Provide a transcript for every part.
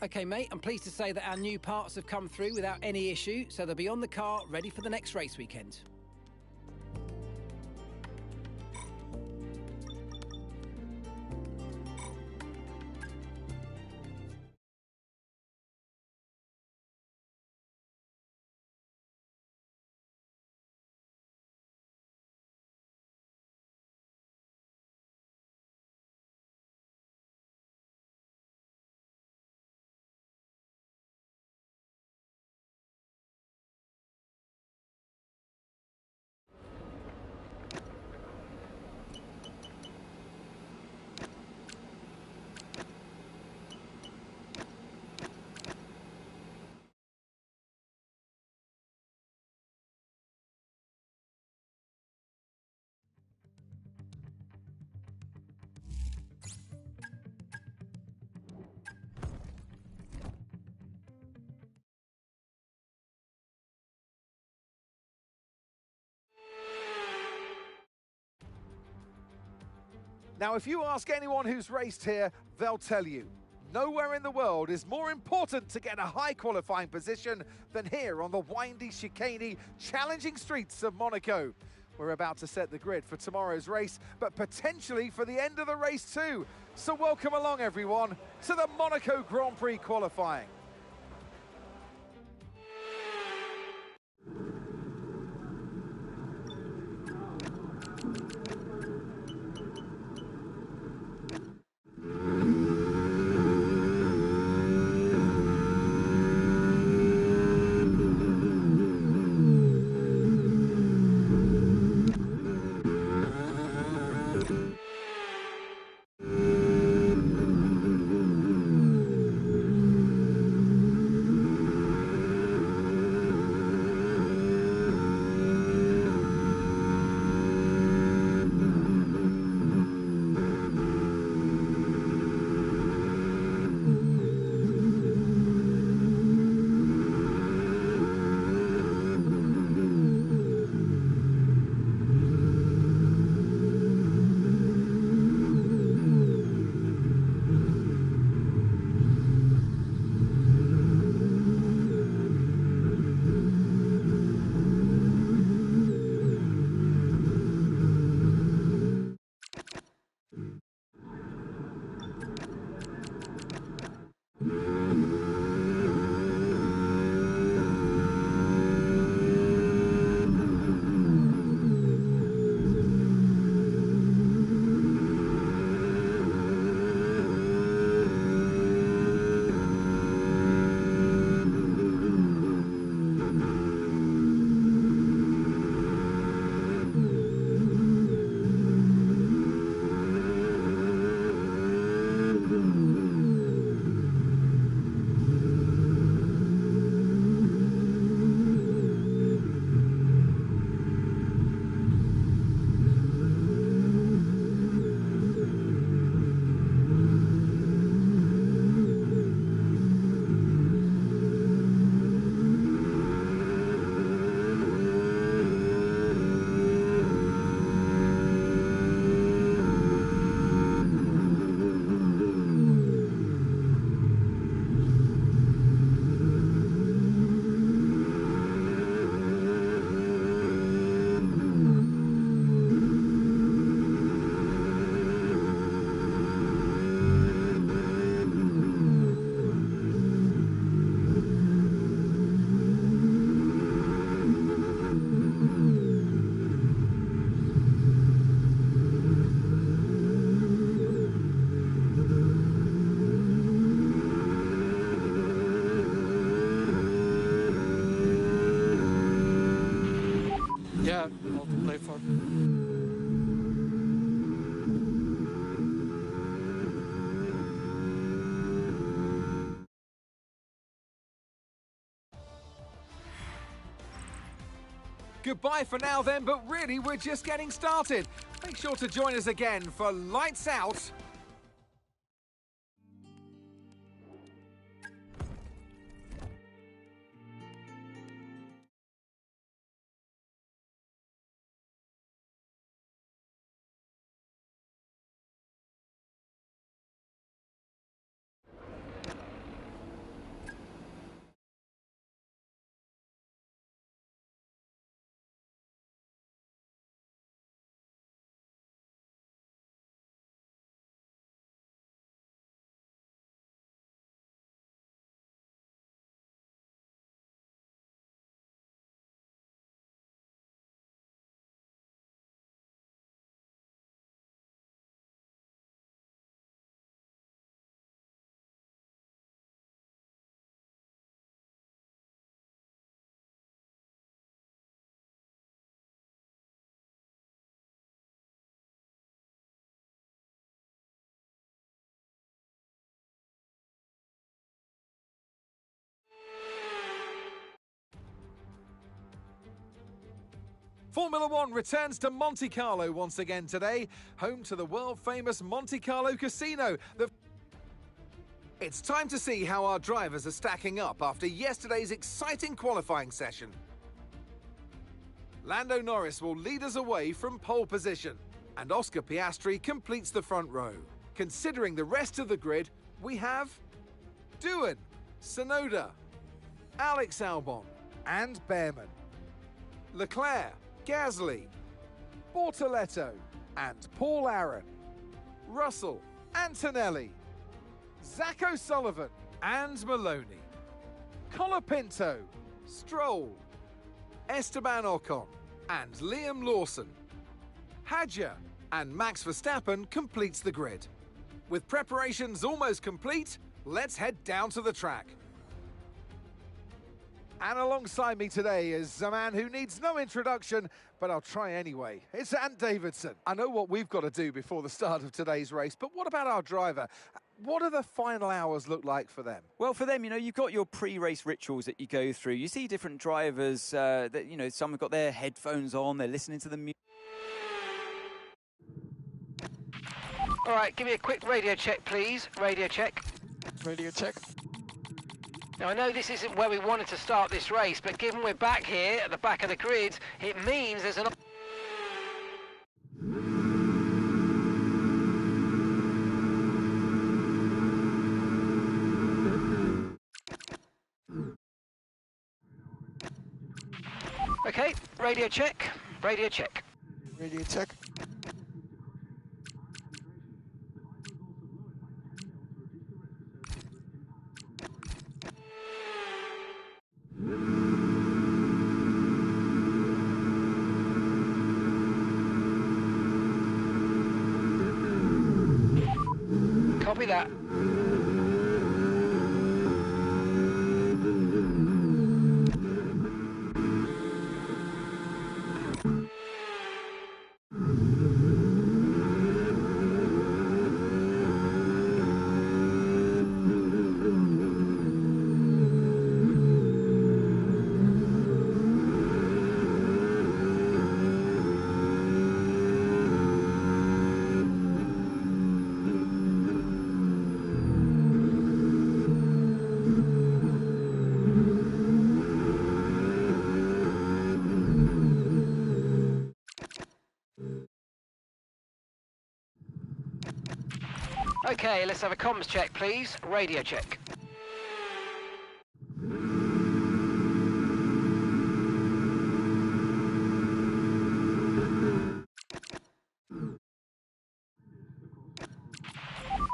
OK, mate, I'm pleased to say that our new parts have come through without any issue, so they'll be on the car, ready for the next race weekend. Now, if you ask anyone who's raced here, they'll tell you, nowhere in the world is more important to get a high qualifying position than here on the windy, chicaney, challenging streets of Monaco. We're about to set the grid for tomorrow's race, but potentially for the end of the race too. So welcome along, everyone, to the Monaco Grand Prix qualifying. Yeah, I'll play for. Goodbye for now then, but really we're just getting started. Make sure to join us again for Lights Out. Formula One returns to Monte Carlo once again today, home to the world-famous Monte Carlo Casino. It's time to see how our drivers are stacking up after yesterday's exciting qualifying session. Lando Norris will lead us away from pole position, and Oscar Piastri completes the front row. Considering the rest of the grid, we have Doohan, Tsunoda, Alex Albon and Behrman, Leclerc, Gasly, Bortoletto and Paul Aron, Russell, Antonelli, Zach O'Sullivan and Maloney, Colapinto, Stroll, Esteban Ocon and Liam Lawson. Hadjar and Max Verstappen completes the grid. With preparations almost complete, let's head down to the track. And alongside me today is a man who needs no introduction, but I'll try anyway. It's Ant Davidson. I know what we've got to do before the start of today's race, but what about our driver? What do the final hours look like for them? Well, for them, you've got your pre-race rituals that you go through. You see different drivers that, some have got their headphones on, they're listening to the music. All right, give me a quick radio check, please. Radio check. Radio check. Now, I know this isn't where we wanted to start this race, but given we're back here at the back of the grid, it means there's an... Okay, radio check. Radio check. Radio check. Copy that. Okay, let's have a comms check, please. Radio check.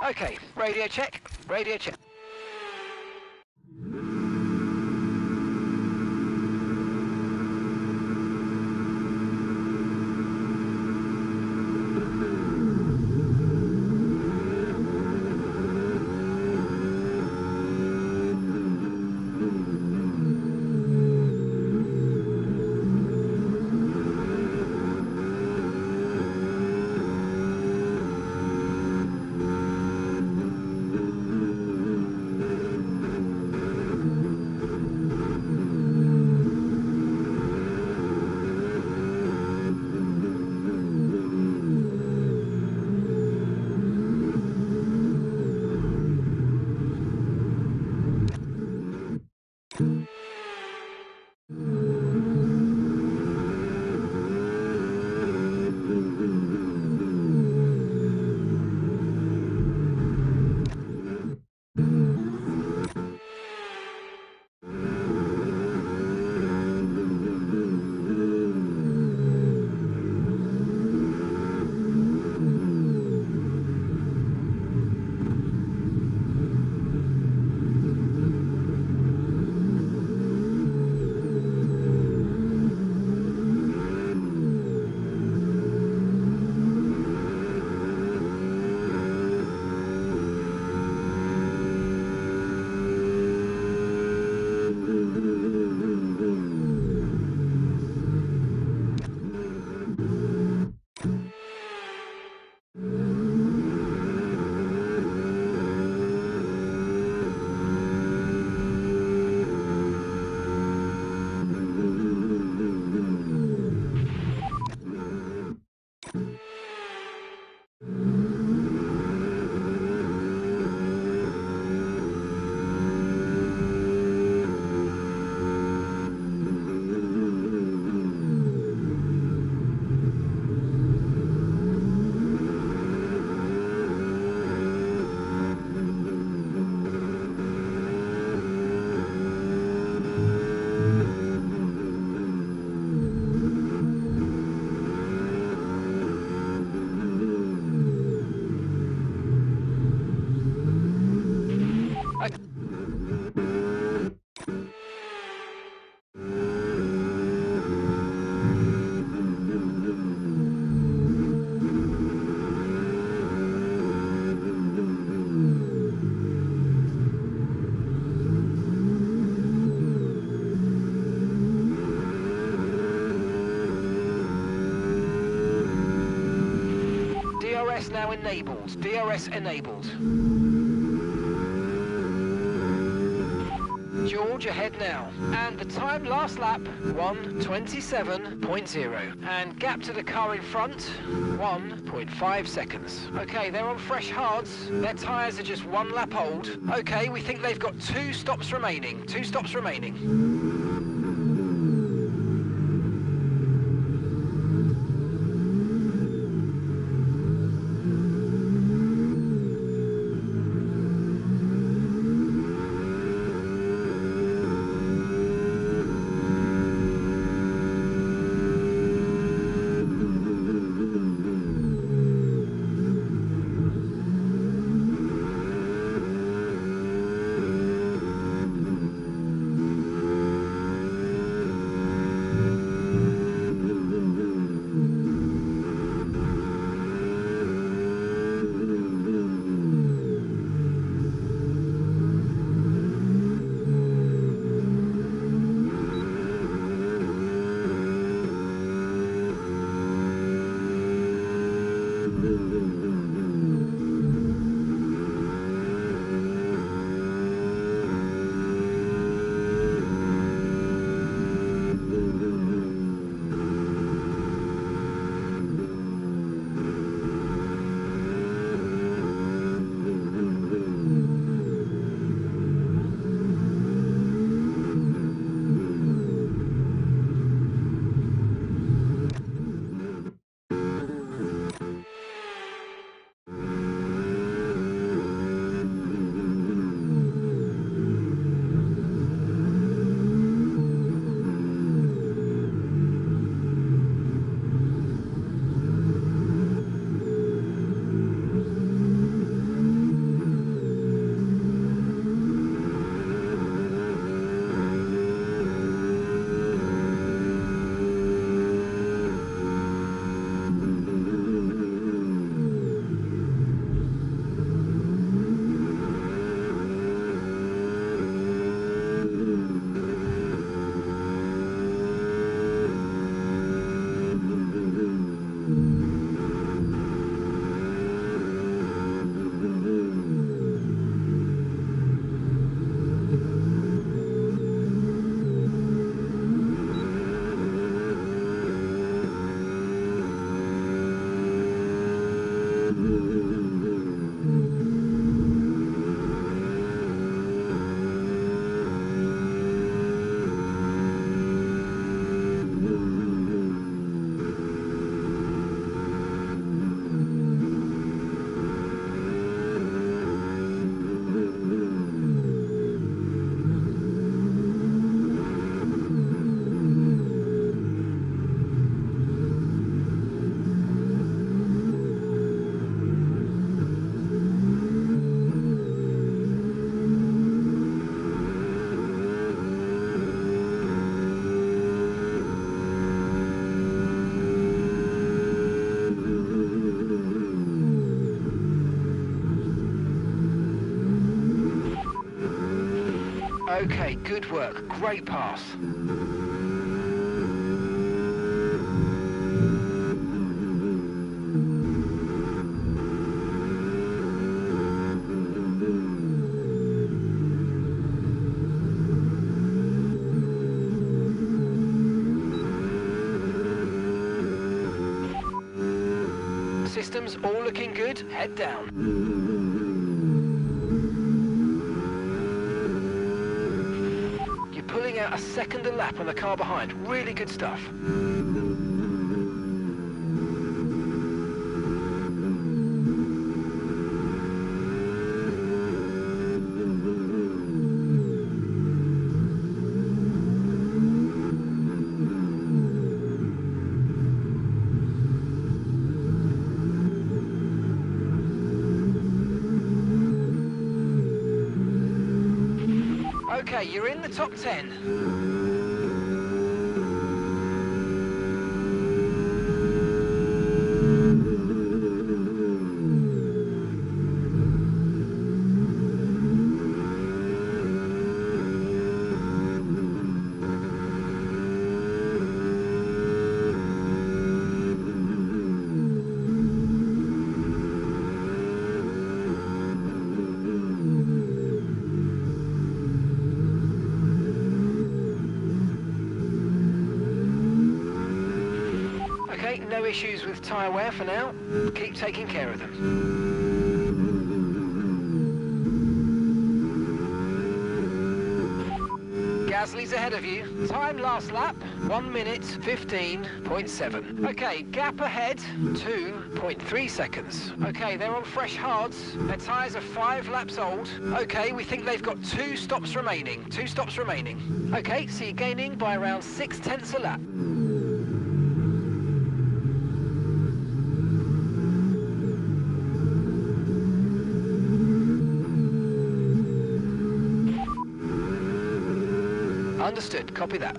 Okay, radio check. Radio check. DRS now enabled. DRS enabled. George ahead now. And the time last lap, 1:27.0. And gap to the car in front, 1.5 seconds. Okay, they're on fresh hards. Their tyres are just 1 lap old. Okay, we think they've got 2 stops remaining. 2 stops remaining. Okay, good work. Great pass. Systems all looking good. Head down. Pulling out a second a lap on the car behind. Really good stuff. Okay, you're in the top 10. issues with tyre wear for now. Keep taking care of them. Gasly's ahead of you. Time last lap, 1 minute 15.7. Okay, gap ahead, 2.3 seconds. Okay, they're on fresh hards. Their tyres are 5 laps old. Okay, we think they've got 2 stops remaining. 2 stops remaining. Okay, so you're gaining by around 0.6 a lap. Understood, copy that.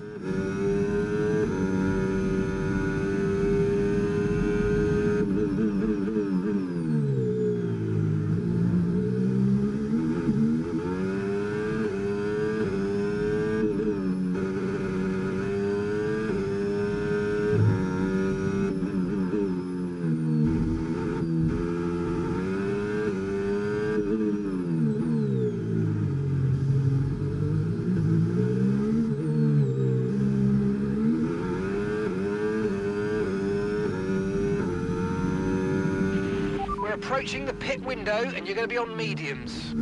Approaching the pit window and you're going to be on mediums.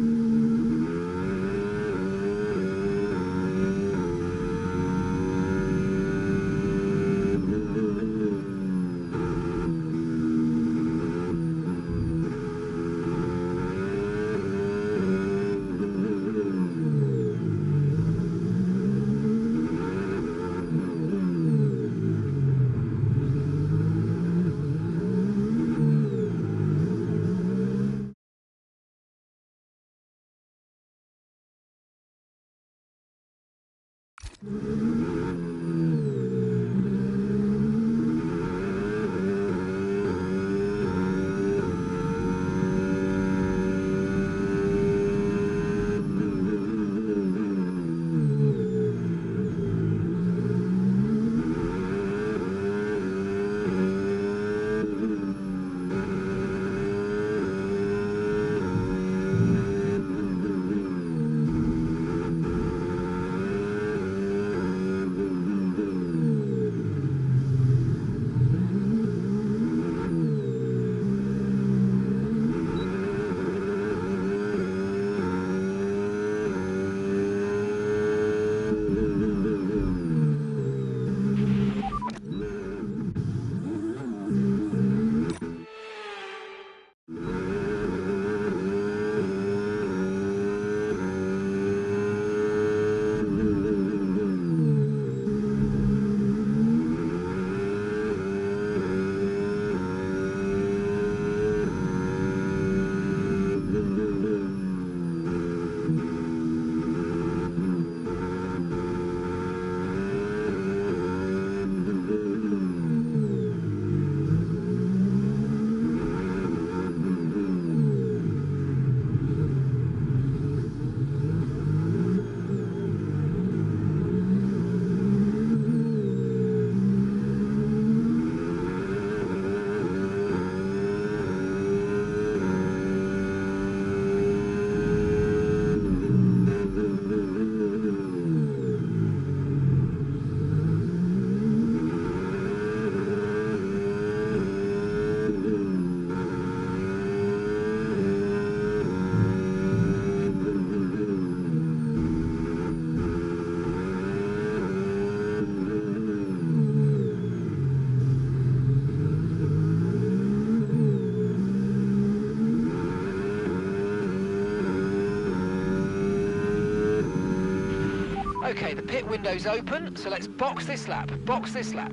Okay, the pit window's open, so let's box this lap. Box this lap.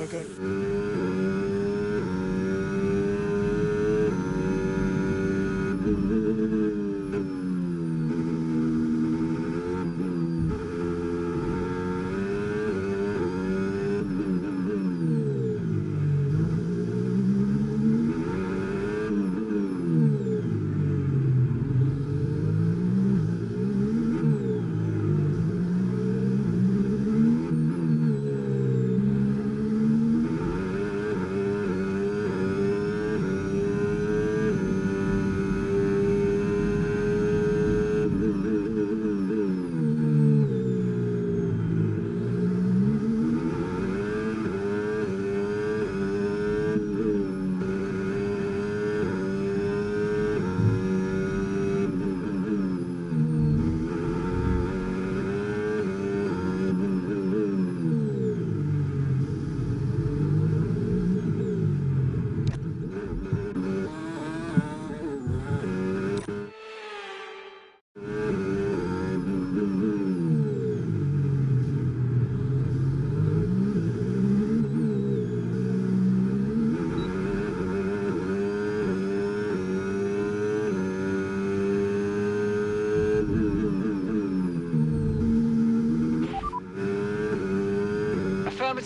Okay.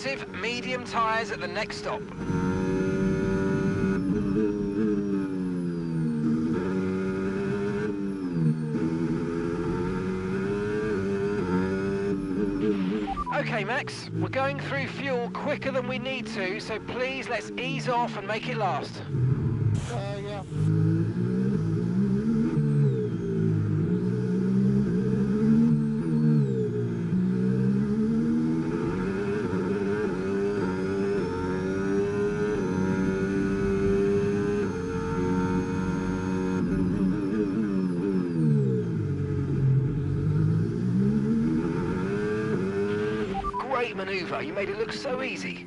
Positive, medium tyres at the next stop. Okay, Max, we're going through fuel quicker than we need to, so please let's ease off and make it last. Yeah. Great manoeuvre, you made it look so easy.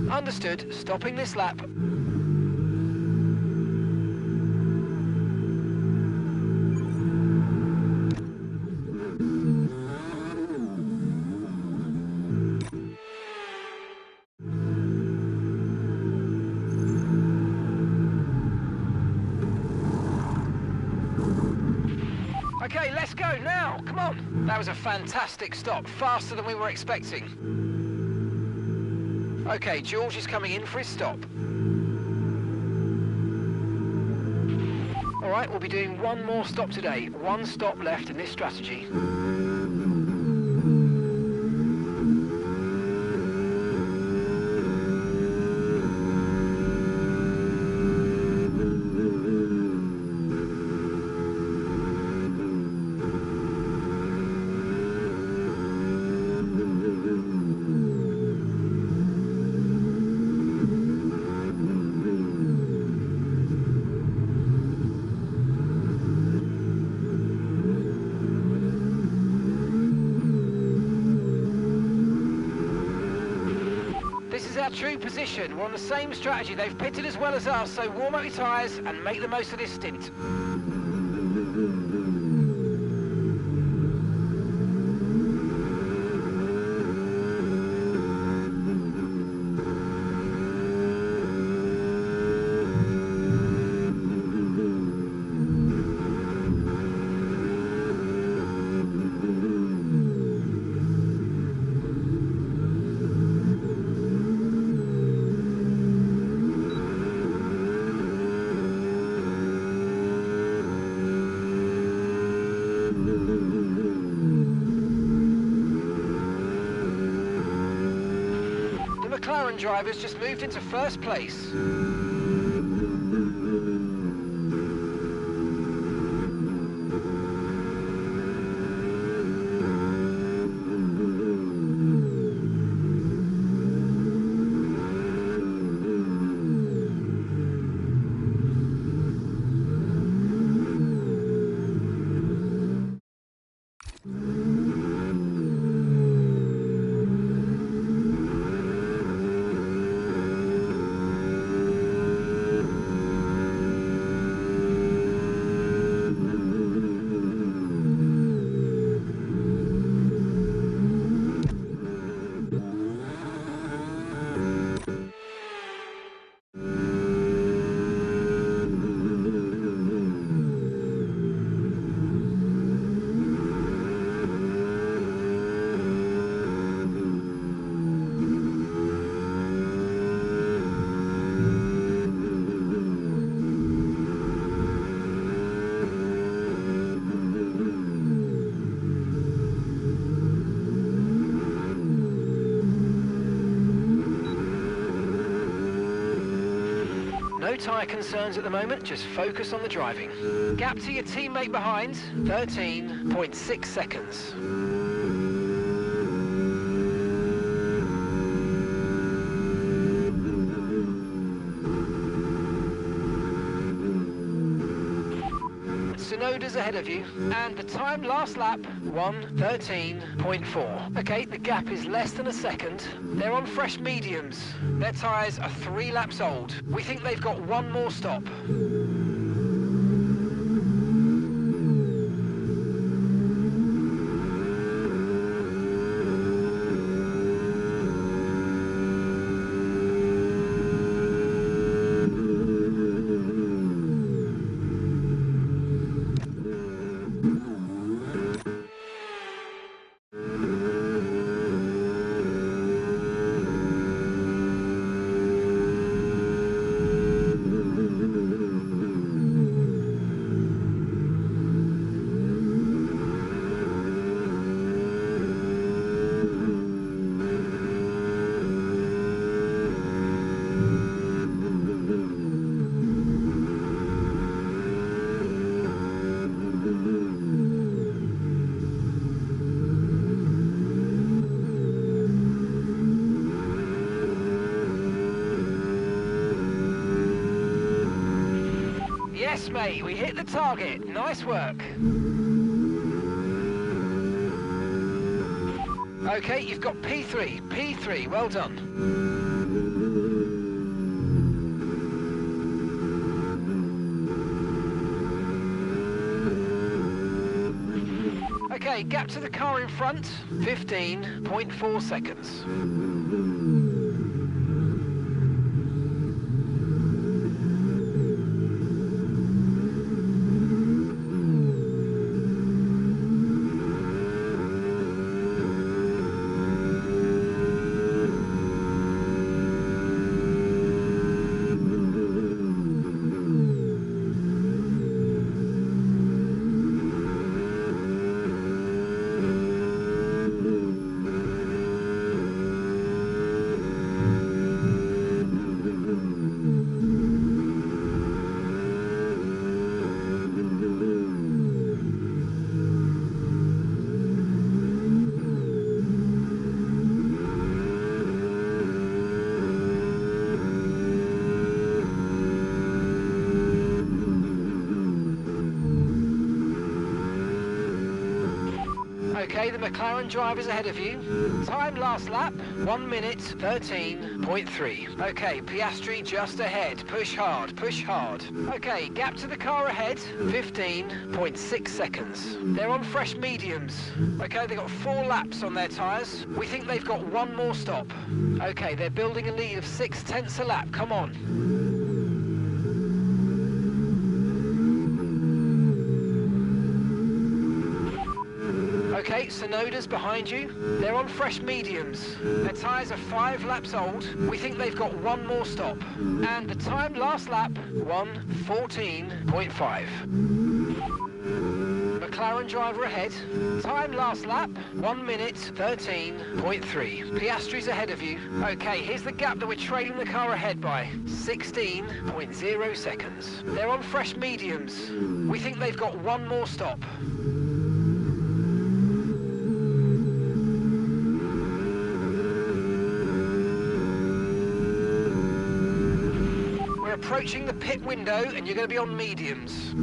Understood, stopping this lap. Okay, let's go now, come on. That was a fantastic stop, faster than we were expecting. Okay, George is coming in for his stop. All right, we'll be doing one more stop today. One stop left in this strategy. This is our true position. We're on the same strategy. They've pitted as well as us, so warm up your tyres and make the most of this stint. McLaren drivers just moved into first place. No tyre concerns at the moment, just focus on the driving. Gap to your teammate behind, 13.6 seconds. Sonoda's ahead of you, and the time last lap, 1:13.4. Okay, the gap is less than a second. They're on fresh mediums. Their tyres are 3 laps old. We think they've got one more stop. mate. We hit the target. Nice work. Okay, you've got P3. P3, well done. Okay, gap to the car in front, 15.4 seconds. Okay, the McLaren driver's ahead of you. Time last lap, 1 minute 13.3. Okay, Piastri just ahead. Push hard, push hard. Okay, gap to the car ahead, 15.6 seconds. They're on fresh mediums. Okay, they've got 4 laps on their tyres. We think they've got 1 more stop. Okay, they're building a lead of 0.6 a lap. Come on. Okay, Sonoda's behind you. They're on fresh mediums. Their tyres are 5 laps old. We think they've got 1 more stop. And the time last lap, 1:14.5. McLaren driver ahead. Time last lap, 1 minute 13.3. Piastri's ahead of you. Okay, here's the gap that we're trailing the car ahead by. 16.0 seconds. They're on fresh mediums. We think they've got 1 more stop. Approaching the pit window and you're going to be on mediums.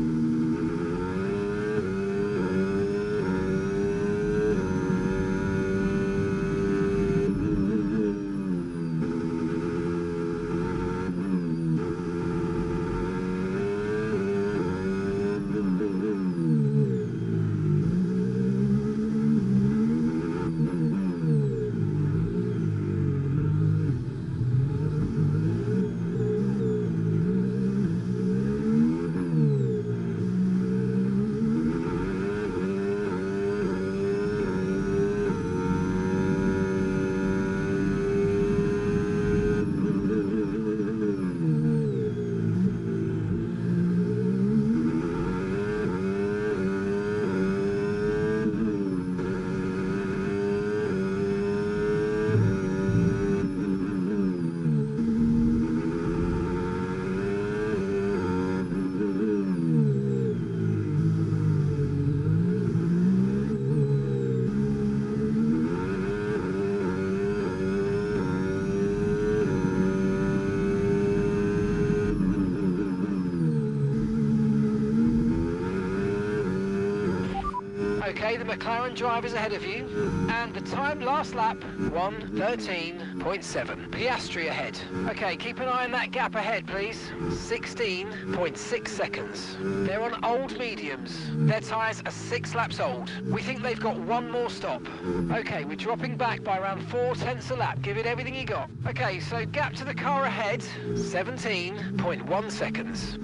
Okay, the McLaren driver's ahead of you. And the time last lap, 1:13.7. Piastri ahead. Okay, keep an eye on that gap ahead, please. 16.6 seconds. They're on old mediums. Their tyres are 6 laps old. We think they've got 1 more stop. Okay, we're dropping back by around 0.4 a lap. Give it everything you got. Okay, so gap to the car ahead, 17.1 seconds.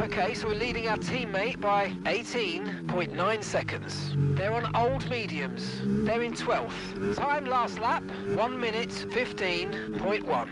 Okay, so we're leading our teammate by 18.9 seconds. They're on old mediums. They're in 12th. Time last lap, 1 minute 15.1.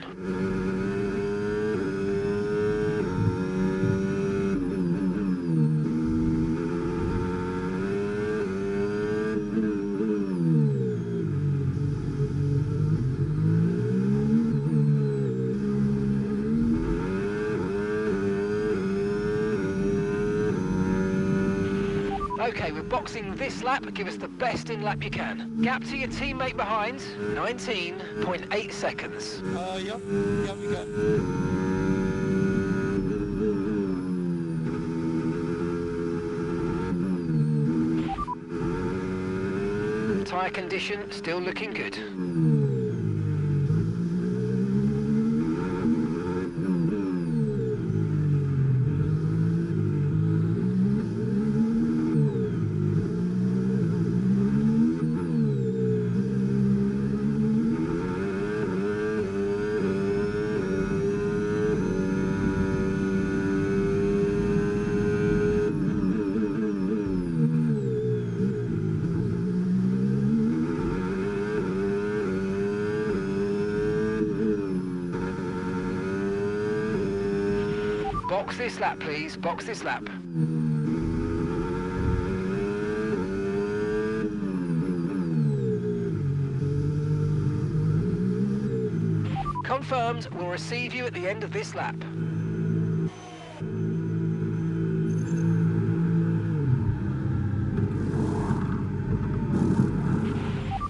Okay, we're boxing this lap. Give us the best in lap you can. Gap to your teammate behind, 19.8 seconds. Yep, you go. Tyre condition still looking good. Box this lap, please. Box this lap. Confirmed. We'll receive you at the end of this lap.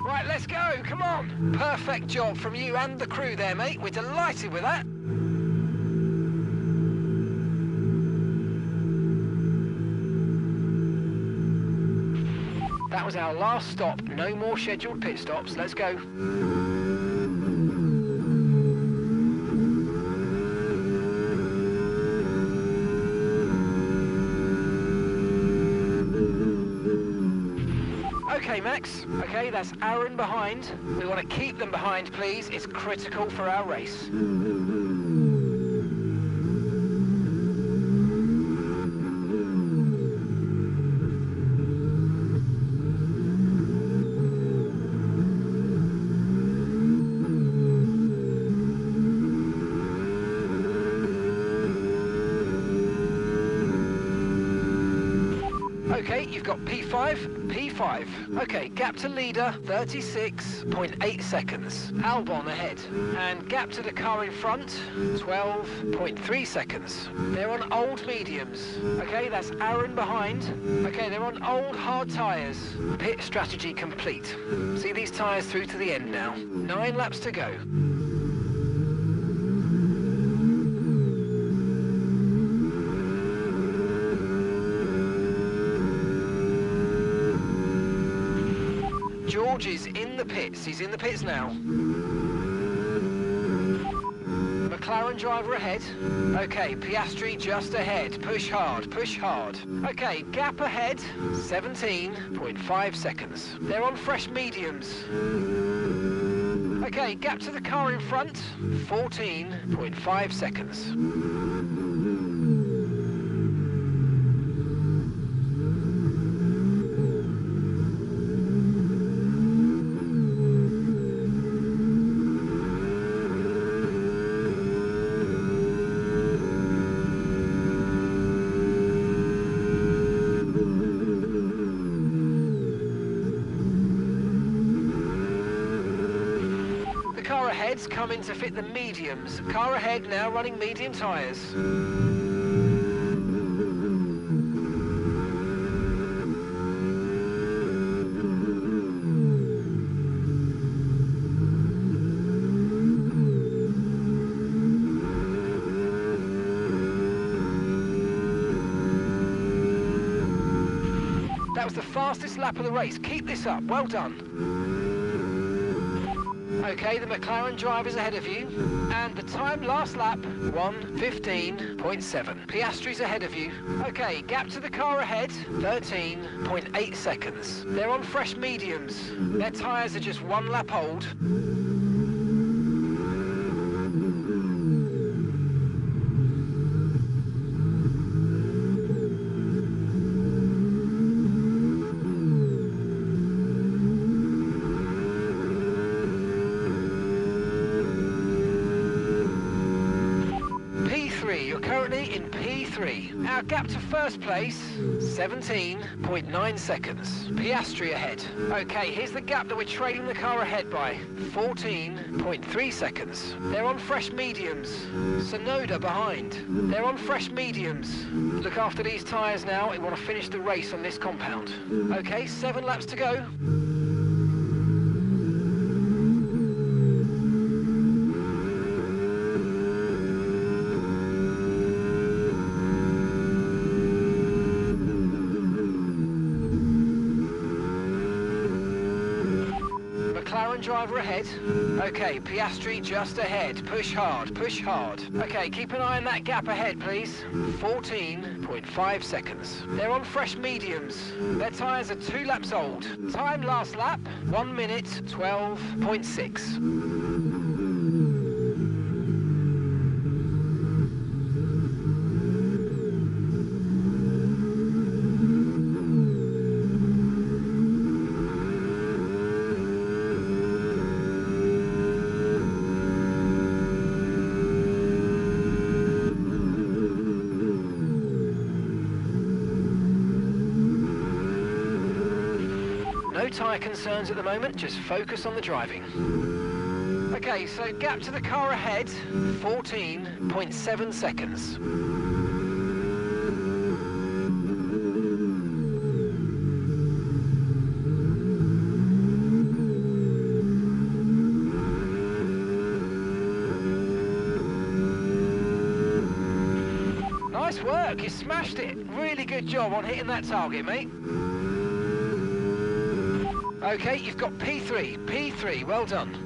Right, let's go. Come on. Perfect job from you and the crew there, mate. We're delighted with that. That was our last stop. No more scheduled pit stops. Let's go. Okay, Max. Okay, that's Aaron behind. We want to keep them behind, please. It's critical for our race. Okay, you've got P5, P5. Okay, gap to leader, 36.8 seconds. Albon ahead. And gap to the car in front, 12.3 seconds. They're on old mediums. Okay, that's Aaron behind. Okay, they're on old hard tyres. Pit strategy complete. See these tyres through to the end now. 9 laps to go. George is in the pits. He's in the pits now. McLaren driver ahead. Okay, Piastri just ahead. Push hard, push hard. Okay, gap ahead, 17.5 seconds. They're on fresh mediums. Okay, gap to the car in front, 14.5 seconds. Car ahead's coming to fit the mediums. Car ahead now running medium tyres. That was the fastest lap of the race. Keep this up. Well done. Okay, the McLaren driver's ahead of you. And the time last lap, 1:15.7. Piastri's ahead of you. Okay, gap to the car ahead, 13.8 seconds. They're on fresh mediums. Their tyres are just 1 lap old. You're currently in P3. P3. Our gap to first place, 17.9 seconds. Piastri ahead. Okay, here's the gap that we're trailing the car ahead by, 14.3 seconds. They're on fresh mediums. Sonoda behind. They're on fresh mediums. Look after these tyres now. We want to finish the race on this compound. Okay, 7 laps to go. McLaren driver ahead. Okay, Piastri just ahead. Push hard, push hard. Okay, keep an eye on that gap ahead, please. 14.5 seconds. They're on fresh mediums. Their tyres are 2 laps old. Time last lap, 1 minute 12.6. No tyre concerns at the moment, just focus on the driving. Okay, so gap to the car ahead, 14.7 seconds. Nice work, you smashed it. Really good job on hitting that target, mate. Okay, you've got P3. P3, well done.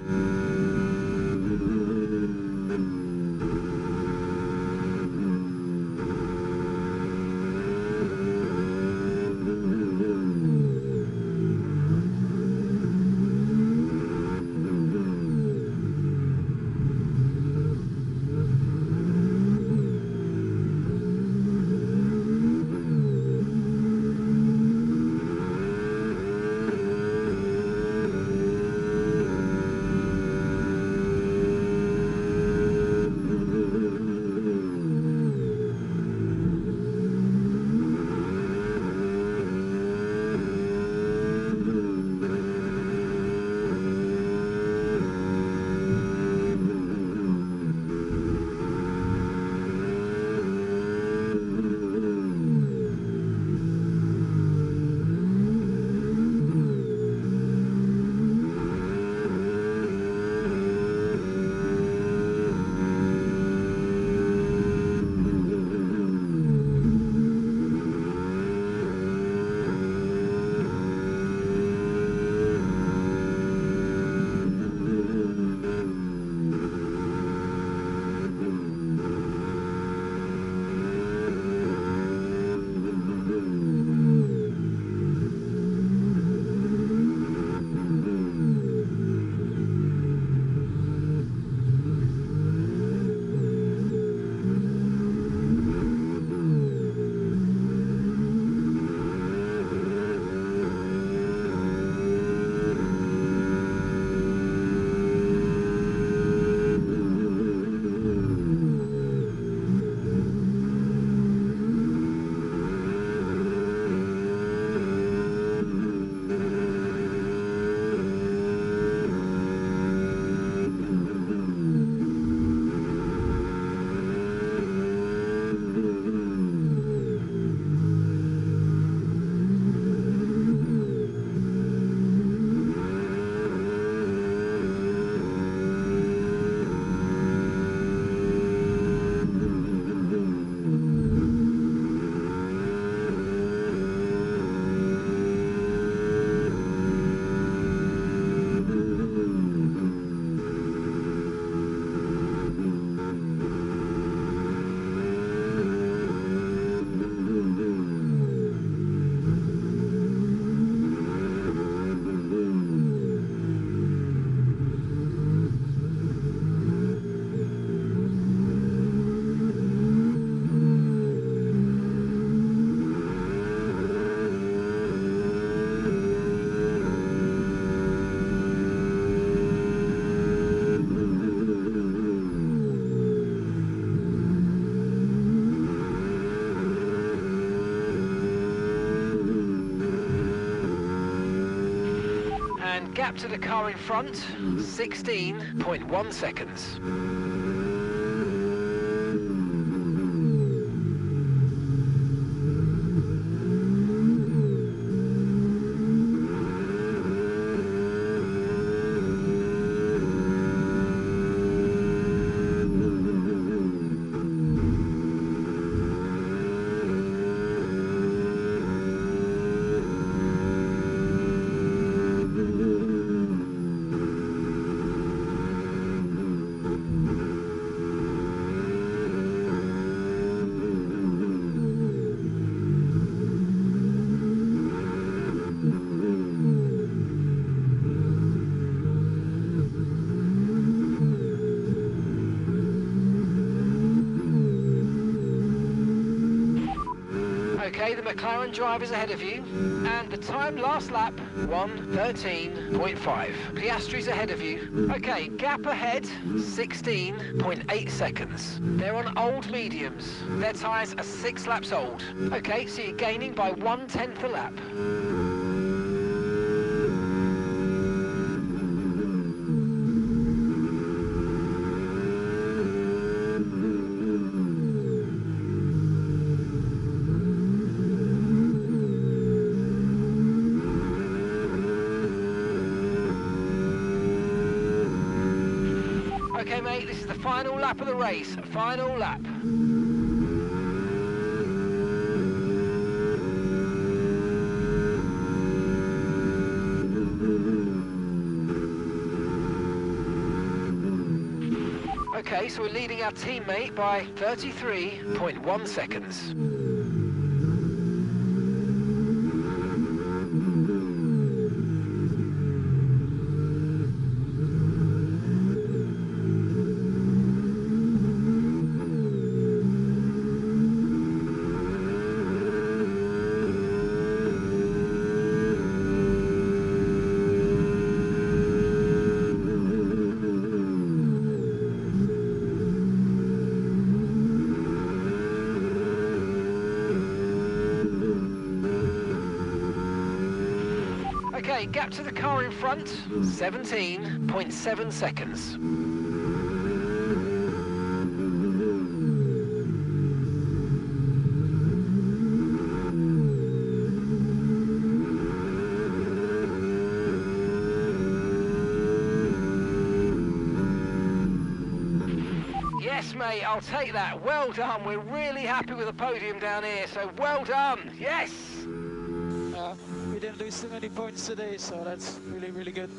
gap to the car in front, 16.1 seconds. Okay, the McLaren driver's ahead of you, and the time last lap, 1:13.5. Piastri's ahead of you. Okay, gap ahead, 16.8 seconds. They're on old mediums. Their tyres are 6 laps old. Okay, so you're gaining by 1/10 a lap. Okay, mate, this is the final lap of the race. Final lap. Okay, so we're leading our teammate by 33.1 seconds. Okay, gap to the car in front, 17.7 seconds. Yes, mate, I'll take that. Well done. We're really happy with the podium down here, so well done. Yes! We didn't lose too many points today, so that's really, really good.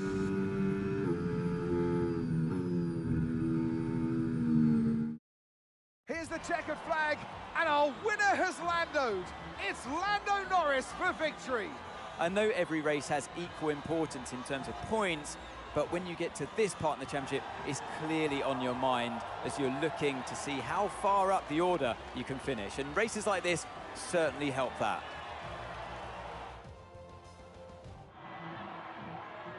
Here's the checkered flag, and our winner has landoed. It's Lando Norris for victory. I know every race has equal importance in terms of points, but when you get to this part of the championship, it's clearly on your mind as you're looking to see how far up the order you can finish. And races like this certainly help that.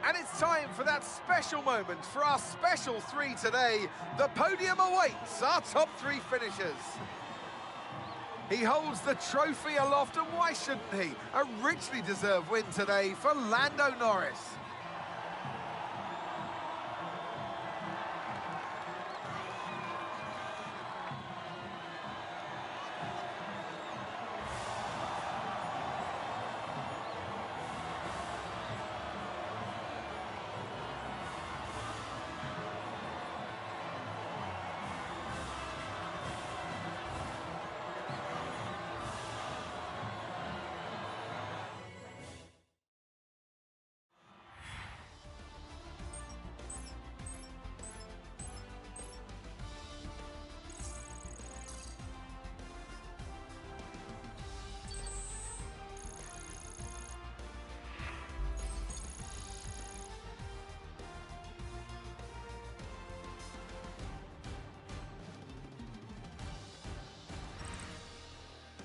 And it's time for that special moment for our special 3 today. The podium awaits our top 3 finishers. He holds the trophy aloft, and why shouldn't he? A richly deserved win today for Lando Norris.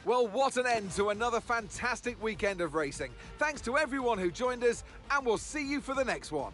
Well, what an end to another fantastic weekend of racing. Thanks to everyone who joined us, and we'll see you for the next one.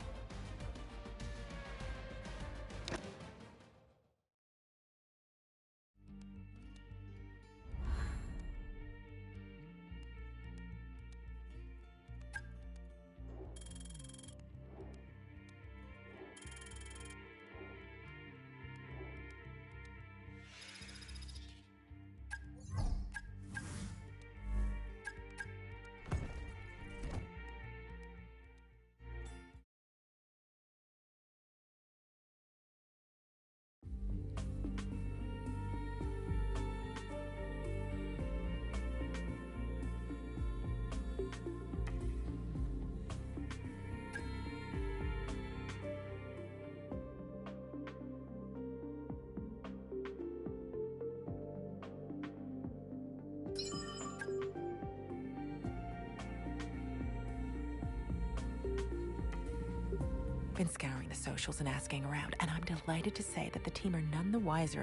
Been scouring the socials and asking around, and I'm delighted to say that the team are none the wiser